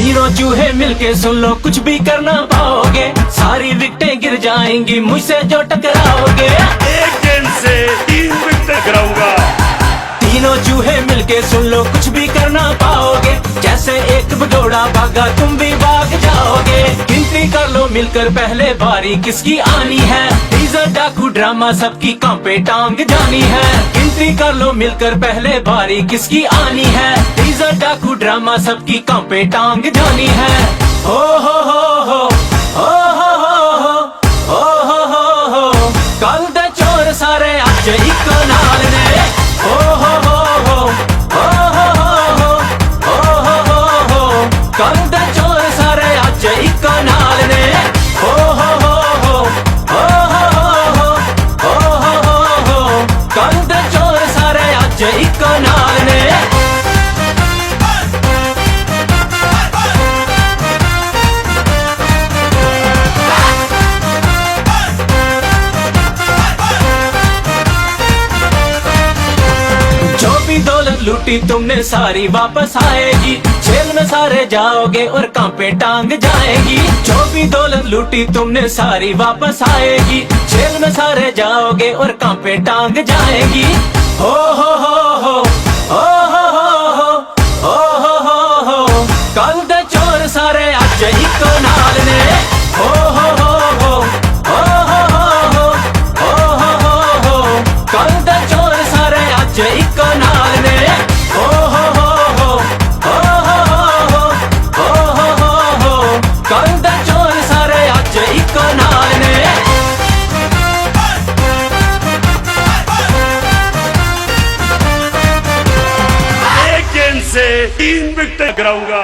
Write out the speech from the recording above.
तीनों चूहे मिलके सुन लो कुछ भी कर ना पाओगे, सारी विकटें गिर जाएंगी मुझसे जो टकराओगे। एक गेंद से 3 विकेट गिराऊंगा। तीनों चूहे मिलके सुन लो कुछ भी कर ना पाओगे, जैसे एक भगोड़ा भागा तुम भी भाग जाओगे। गिनती कर लो मिलकर पहले बारी किसकी आनी है, टीजर डाकू ड्रामा सबकी कांपे टांग जानी है। गिनती कर लो मिलकर पहले बारी किसकी आनी है, टीजर डाकू ड्रामा सबकी कांपे टांग जानी है। हो हो हो हो हो हो हो हो हो हो हो कल दे चोर सारे अज एक नाल ने। हो हो हो हो हो हो हो हो हो हो कल दे चोर सारे अज एक नाल ने। हो हो हो हो हो हो हो हो हो कल दे चोर सारे अज एक नाल ने। जो भी दौलत लूटी तुमने सारी वापस आएगी, जेल में सारे जाओगे और कांपे टांग जाएगी। जो भी दौलत लूटी तुमने सारी वापस आएगी, जेल में सारे जाओगे और कांपे टांग जाएगी। हो हो हो हो हो हो हो हो हो हो हो कल दे चोर सारे अज एक नाल ने। हो हो हो हो हो हो हो हो हो हो कल दे चोर सारे अज एक नाल ने। हो हो हो हो हो हो हो हो हो हो कल दे चोर सारे अज एक नाल ने। एक गेंद से 3 विकेट गिराऊंगा।